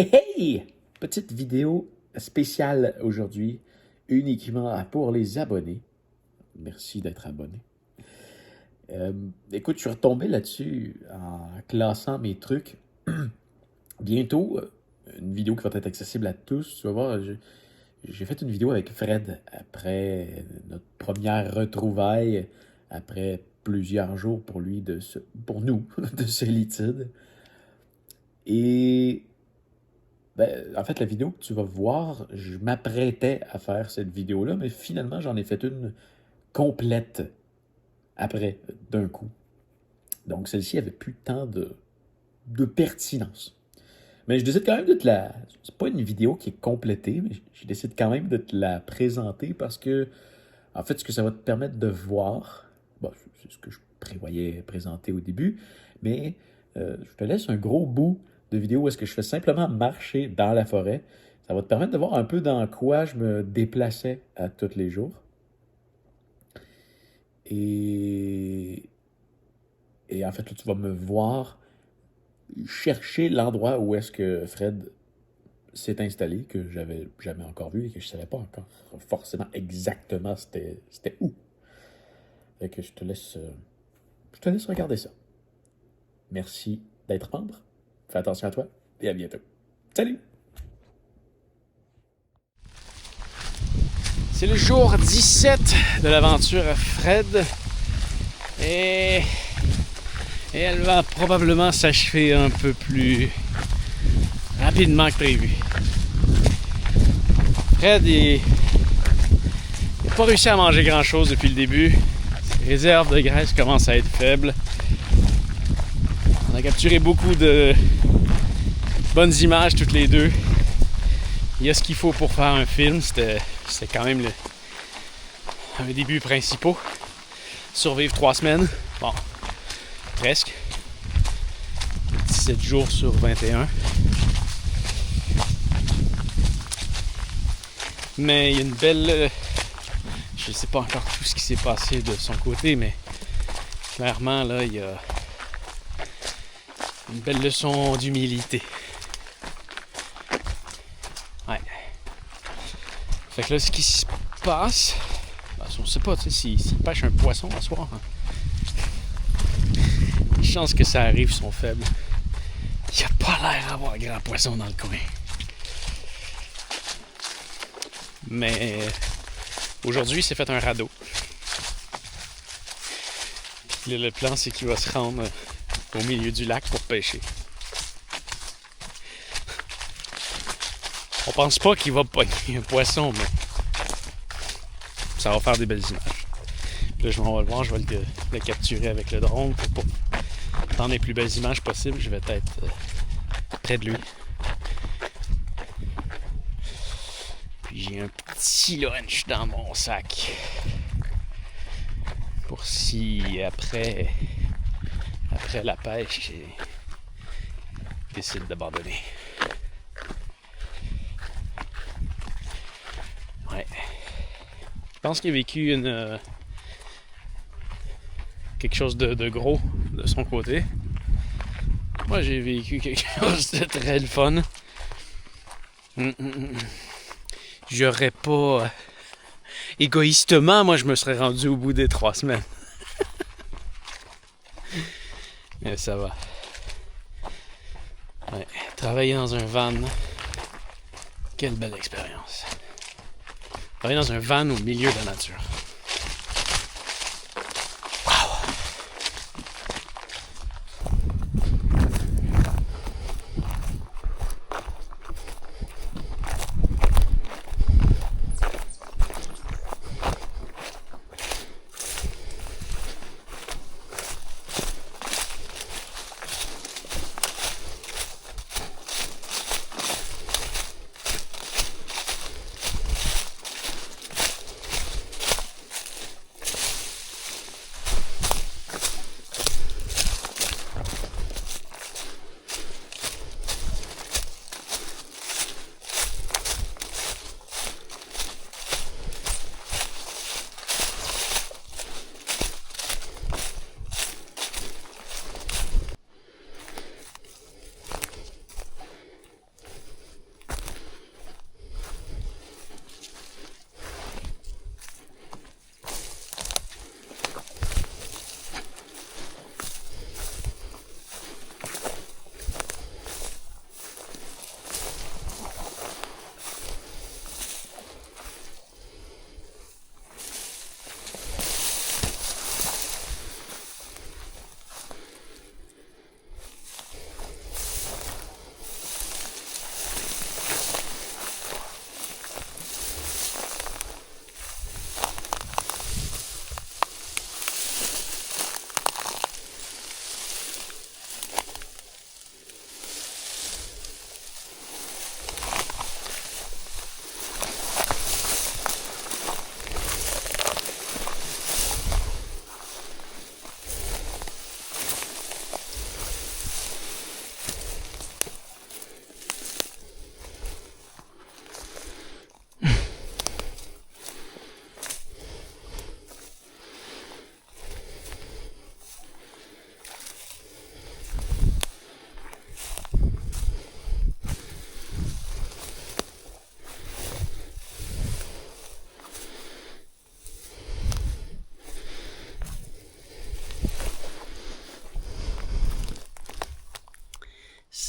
Hey! Petite vidéo spéciale aujourd'hui, uniquement pour les abonnés. Merci d'être abonné. Écoute, je suis retombé là-dessus en classant mes trucs. Bientôt, une vidéo qui va être accessible à tous. Tu vas voir, j'ai fait une vidéo avec Fred après notre première retrouvaille, après plusieurs jours pour lui, pour nous, de solitude. Et en fait, la vidéo que tu vas voir, je m'apprêtais à faire cette vidéo-là, mais finalement, j'en ai fait une complète après, d'un coup. Donc, celle-ci avait plus tant de pertinence. Mais je décide quand même de te la... C'est pas une vidéo qui est complétée, mais je décide quand même de te la présenter parce que, en fait, ce que ça va te permettre de voir, bon, c'est ce que je prévoyais présenter au début, mais je te laisse un gros bout de vidéo où est-ce que je fais simplement marcher dans la forêt. Ça va te permettre de voir un peu dans quoi je me déplaçais à tous les jours. Et, et en fait, là, tu vas me voir chercher l'endroit où est-ce que Fred s'est installé, que j'avais jamais encore vu et que je savais pas encore forcément exactement c'était où. Fait que je te laisse regarder ça. Merci d'être membre. Fais attention à toi et à bientôt. Salut! C'est le jour 17 de l'aventure Fred et elle va probablement s'achever un peu plus rapidement que prévu. Fred, il n'a pas réussi à manger grand chose depuis le début. Ses réserves de graisse commencent à être faibles. On a capturé beaucoup de bonnes images toutes les deux. Il y a ce qu'il faut pour faire un film. C'était quand même un des buts principaux. Survivre 3 semaines. Bon, presque. 17 jours sur 21. Mais il y a une belle... je sais pas encore tout ce qui s'est passé de son côté, mais clairement, là, il y a une belle leçon d'humilité. Ouais. Fait que là, ce qui se passe... on sait pas, tu sais, s'il pêche un poisson à soir. Hein. Les chances que ça arrive sont faibles. Il a pas l'air d'avoir un grand poisson dans le coin. Mais aujourd'hui, il s'est fait un radeau. Puis le plan, c'est qu'il va se rendre au milieu du lac pour pêcher. On pense pas qu'il va pogner un poisson, mais ça va faire des belles images. Puis là, je vais le voir, je vais le capturer avec le drone pour prendre les plus belles images possibles. Je vais être près de lui. Puis j'ai un petit lunch dans mon sac. Pour si après la pêche, il décide d'abandonner. Ouais. Je pense qu'il a vécu quelque chose de gros de son côté. Moi, j'ai vécu quelque chose de très le fun. J'aurais pas... égoïstement, moi, je me serais rendu au bout des 3 semaines. Mais ça va. Ouais. Travailler dans un van, quelle belle expérience. Travailler dans un van au milieu de la nature.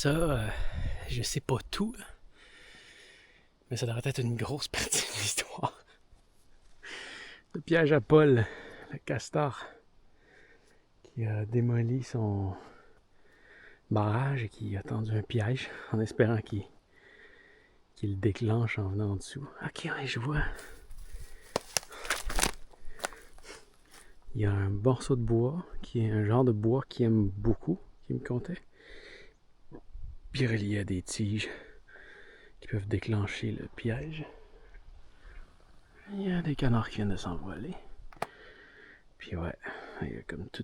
ça, je sais pas tout, mais ça devrait être une grosse partie de l'histoire. Le piège à Paul, le castor, qui a démoli son barrage et qui a tendu un piège en espérant qu'il le déclenche en venant en dessous. Ok, ouais, je vois. Il y a un morceau de bois, qui est un genre de bois qu'il aime beaucoup, qui me comptait. Puis relié à des tiges qui peuvent déclencher le piège. Il y a des canards qui viennent de s'envoler. Puis ouais, il a comme tout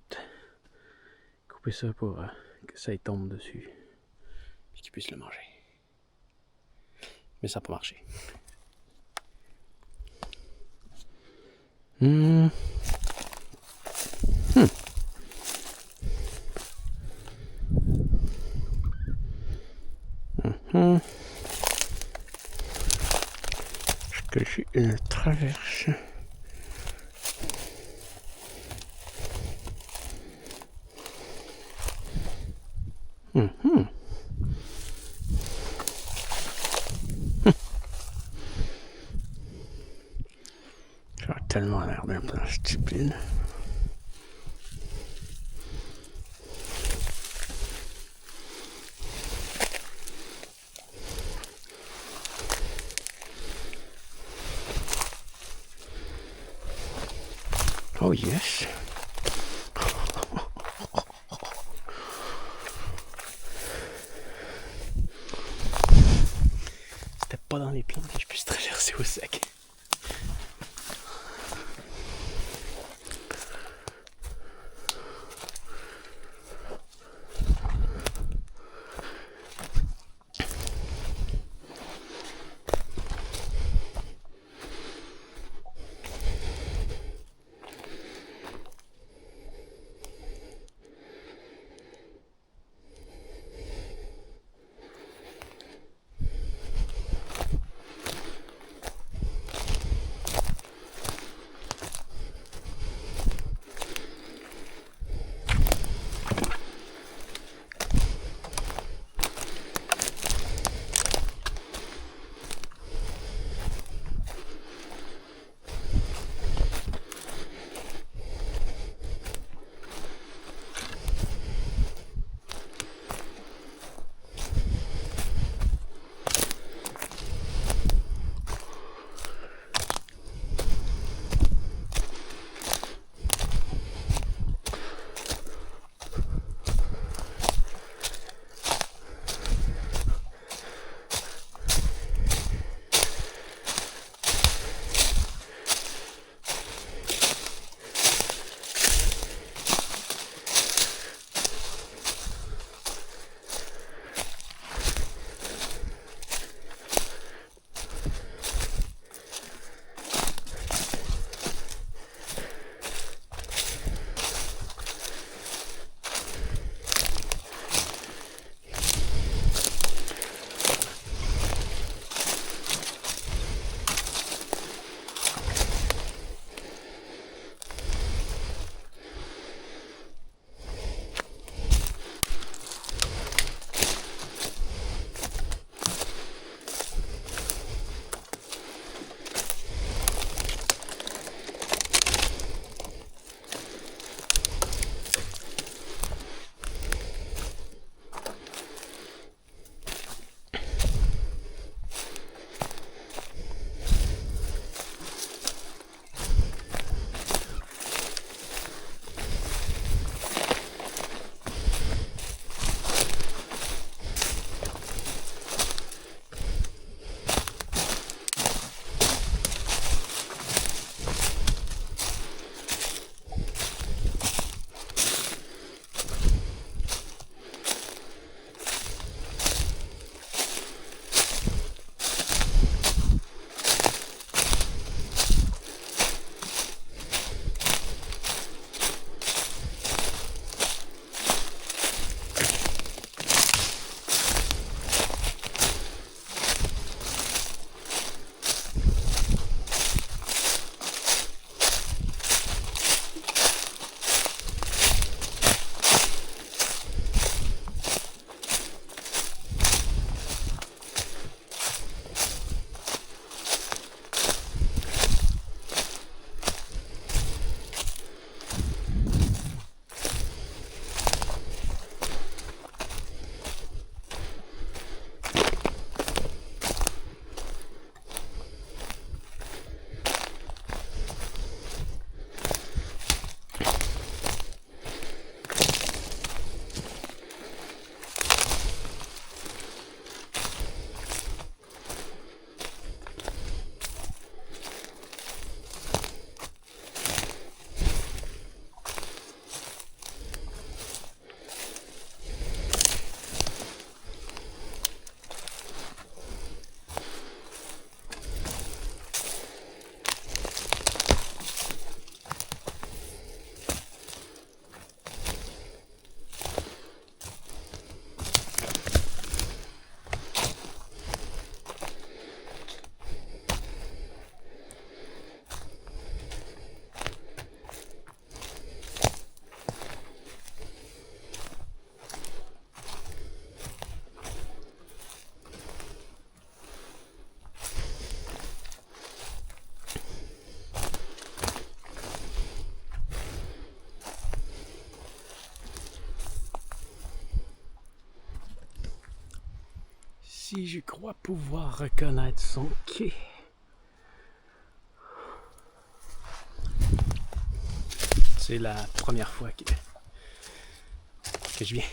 coupé ça pour que ça y tombe dessus. Puis qu'il puisse le manger. Mais ça n'a pas marché. Est-ce que j'ai une traverse? Ça a tellement l'air d'un plan stupide. Oh yes. C'était pas dans les plans que je puisse traverser au sec. Ici, je crois pouvoir reconnaître son quai. C'est la première fois que je viens.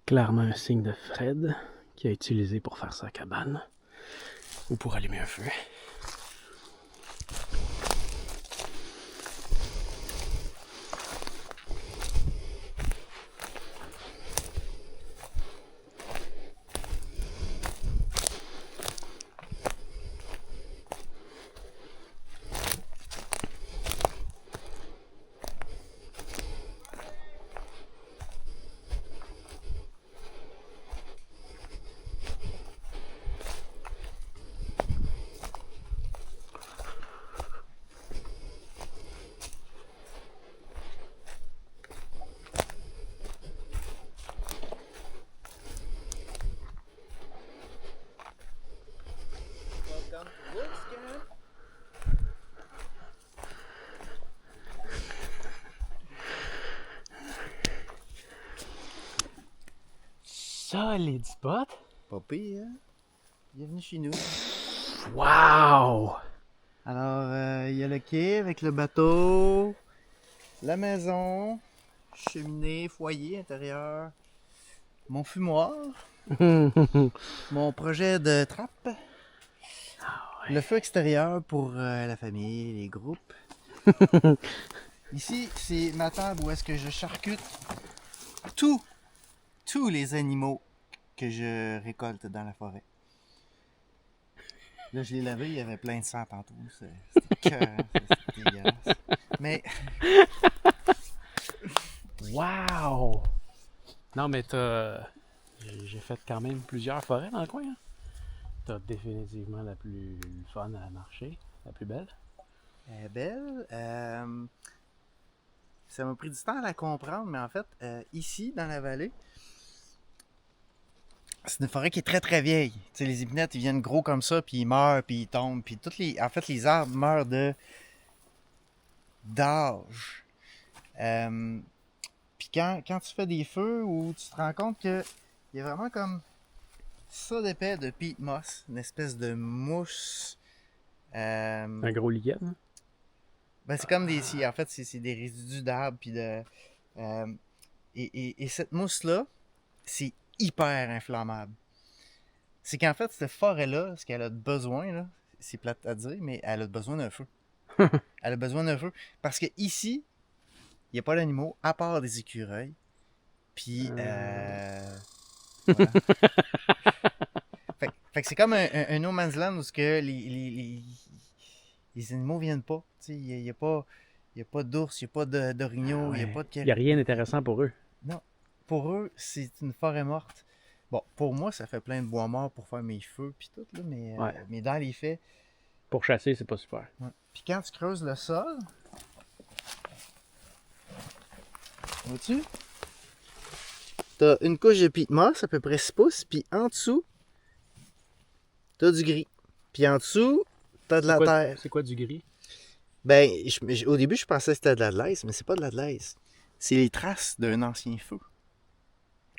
Clairement un signe de Fred qui a utilisé pour faire sa cabane ou pour allumer un feu. Solide spot. Pas pire, hein? Bienvenue chez nous. Wow! Alors, il y a le quai avec le bateau, la maison, cheminée, foyer intérieur, mon fumoir, mon projet de trappe, le feu extérieur pour la famille, les groupes. Ici, c'est ma table où est-ce que je charcute tous les animaux que je récolte dans la forêt. Là, je l'ai lavé, il y avait plein de sang tantôt. C'était écœurant, c'était dégueulasse. Mais... Wow! Non, mais j'ai fait quand même plusieurs forêts dans le coin. Hein? T'as définitivement la plus fun à marcher, la plus belle. Elle est belle. Ça m'a pris du temps à la comprendre, mais en fait, ici, dans la vallée, c'est une forêt qui est très très vieille. Tu sais, les épinettes, ils viennent gros comme ça, puis ils meurent, puis ils tombent. Puis en fait, les arbres meurent d'âge. Puis quand tu fais des feux, où tu te rends compte que il y a vraiment comme ça d'épais de peat moss, une espèce de mousse. Un gros lichen. Ben, c'est comme en fait, c'est des résidus d'arbres, puis et cette mousse-là, c'est hyper inflammable. C'est qu'en fait, cette forêt-là, ce qu'elle a besoin, là, c'est plate à dire, mais elle a besoin d'un feu. Elle a besoin d'un feu. Parce que ici, il n'y a pas d'animaux, à part des écureuils. Puis, voilà. fait que c'est comme un no man's land où que les animaux viennent pas. Il n'y a pas d'ours, il n'y a pas d'orignaux, il n'y a pas de... Il n'y a rien d'intéressant pour eux. Non. Pour eux, c'est une forêt morte. Bon, pour moi, ça fait plein de bois morts pour faire mes feux puis tout, là, mais dans les faits... Pour chasser, c'est pas super. Ouais. Puis quand tu creuses le sol, vois-tu? T'as une couche de peat moss, à peu près 6 pouces, puis en dessous, t'as du gris. Puis en dessous, t'as de la terre. C'est quoi du gris? Ben, au début, je pensais que c'était de la glaise, mais c'est pas de la glaise. C'est les traces d'un ancien feu.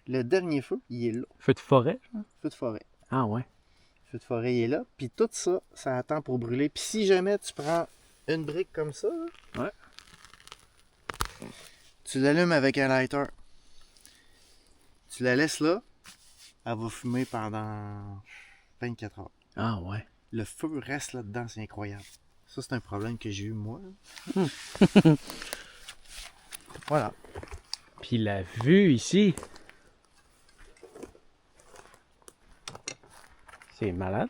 Le dernier feu, il est là. Feu de forêt? Feu de forêt. Ah ouais. Le feu de forêt il est là. Puis tout ça, ça attend pour brûler. Puis si jamais tu prends une brique comme ça, là, Ouais. tu l'allumes avec un lighter. Tu la laisses là, elle va fumer pendant 24 heures. Ah ouais. Le feu reste là-dedans, c'est incroyable. Ça, c'est un problème que j'ai eu moi. Voilà. Puis la vue ici. C'est malade.